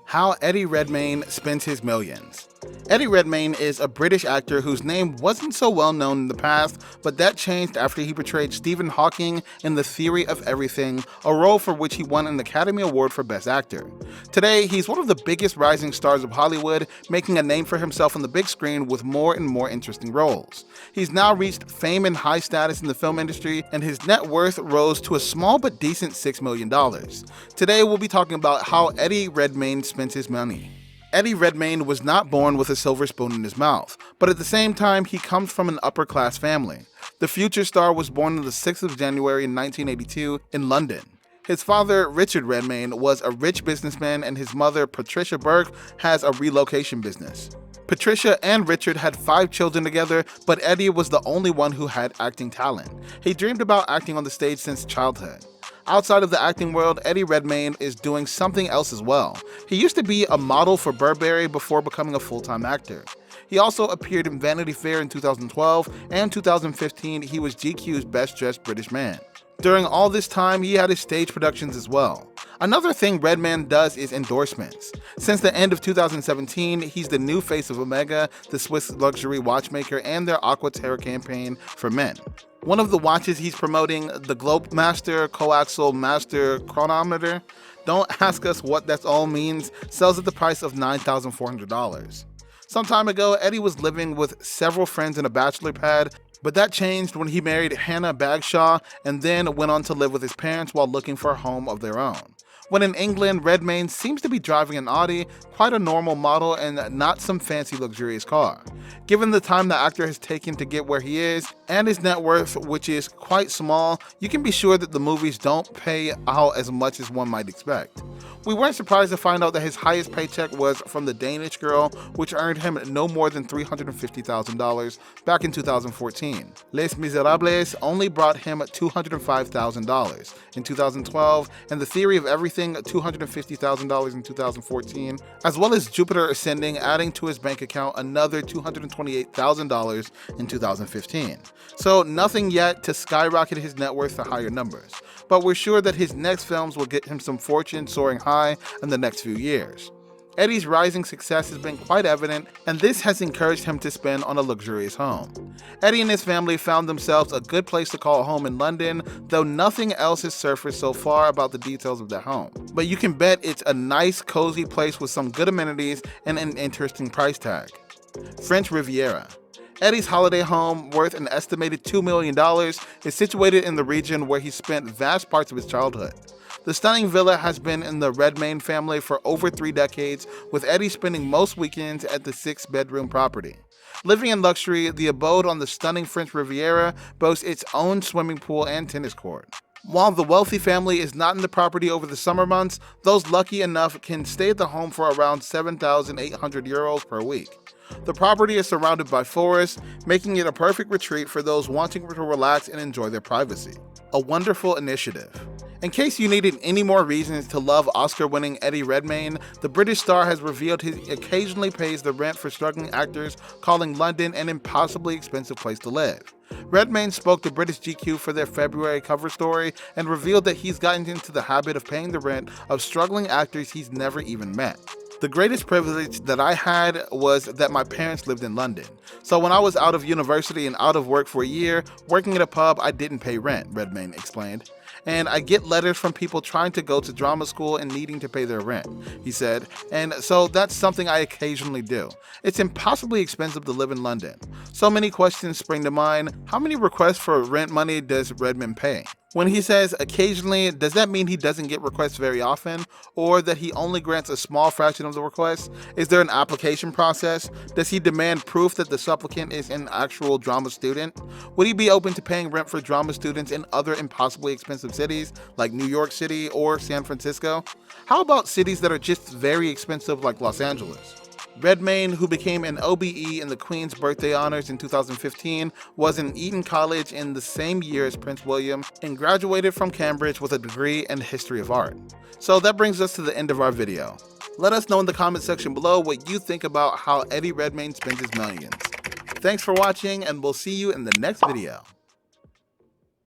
How Eddie Redmayne spends his millions. Eddie Redmayne is a British actor whose name wasn't so well known in the past, but that changed after he portrayed Stephen Hawking in The Theory of Everything, a role for which he won an Academy Award for Best Actor. Today, he's one of the biggest rising stars of Hollywood, making a name for himself on the big screen with more and more interesting roles. He's now reached fame and high status in the film industry, and his net worth rose to a small but decent $6 million. Today, we'll be talking about how Eddie Redmayne spends his money. Eddie Redmayne was not born with a silver spoon in his mouth, but at the same time, he comes from an upper-class family. The future star was born on the 6th of January 1982 in London. His father, Richard Redmayne, was a rich businessman, and his mother, Patricia Burke, has a relocation business. Patricia and Richard had 5 children together, but Eddie was the only one who had acting talent. He dreamed about acting on the stage since childhood. Outside of the acting world, Eddie Redmayne is doing something else as well. He used to be a model for Burberry before becoming a full-time actor. He also appeared in Vanity Fair in 2012, and 2015 he was GQ's Best Dressed British Man. During all this time, he had his stage productions as well. Another thing Redmayne does is endorsements. Since the end of 2017, he's the new face of Omega, the Swiss luxury watchmaker, and their Aqua Terra campaign for men. One of the watches he's promoting, the Globemaster Coaxial Master Chronometer, don't ask us what that all means, sells at the price of $9,400. Some time ago, Eddie was living with several friends in a bachelor pad, but that changed when he married Hannah Bagshaw and then went on to live with his parents while looking for a home of their own. When in England, Redmayne seems to be driving an Audi, quite a normal model and not some fancy luxurious car. Given the time the actor has taken to get where he is, and his net worth, which is quite small, you can be sure that the movies don't pay out as much as one might expect. We weren't surprised to find out that his highest paycheck was from The Danish Girl, which earned him no more than $350,000 back in 2014. Les Miserables only brought him $205,000 in 2012, and The Theory of Everything $250,000 in 2014, as well as Jupiter Ascending adding to his bank account another $228,000 in 2015. So nothing yet to skyrocket his net worth to higher numbers, but we're sure that his next films will get him some fortune soaring high in the next few years. Eddie's rising success has been quite evident, and this has encouraged him to spend on a luxurious home. Eddie and his family found themselves a good place to call home in London, though nothing else has surfaced so far about the details of their home. But you can bet it's a nice, cozy place with some good amenities and an interesting price tag. French Riviera. Eddie's holiday home, worth an estimated $2 million, is situated in the region where he spent vast parts of his childhood. The stunning villa has been in the Redmayne family for over 3 decades, with Eddie spending most weekends at the 6-bedroom property. Living in luxury, the abode on the stunning French Riviera boasts its own swimming pool and tennis court. While the wealthy family is not in the property over the summer months, those lucky enough can stay at the home for around €7,800 per week. The property is surrounded by forests, making it a perfect retreat for those wanting to relax and enjoy their privacy. A wonderful initiative. In case you needed any more reasons to love Oscar-winning Eddie Redmayne, the British star has revealed he occasionally pays the rent for struggling actors, calling London an impossibly expensive place to live. Redmayne spoke to British GQ for their February cover story and revealed that he's gotten into the habit of paying the rent of struggling actors he's never even met. The greatest privilege that I had was that my parents lived in London. So when I was out of university and out of work for a year, working at a pub, I didn't pay rent, Redmayne explained. And I get letters from people trying to go to drama school and needing to pay their rent, he said. And so that's something I occasionally do. It's impossibly expensive to live in London. So many questions spring to mind. How many requests for rent money does Redmayne pay? When he says occasionally, does that mean he doesn't get requests very often, or that he only grants a small fraction of the requests? Is there an application process? Does he demand proof that the supplicant is an actual drama student? Would he be open to paying rent for drama students in other impossibly expensive cities like New York City or San Francisco? How about cities that are just very expensive like Los Angeles? Redmayne, who became an OBE in the Queen's Birthday Honors in 2015, was in Eton College in the same year as Prince William and graduated from Cambridge with a degree in History of Art. So that brings us to the end of our video. Let us know in the comment section below what you think about how Eddie Redmayne spends his millions. Thanks for watching, and we'll see you in the next video.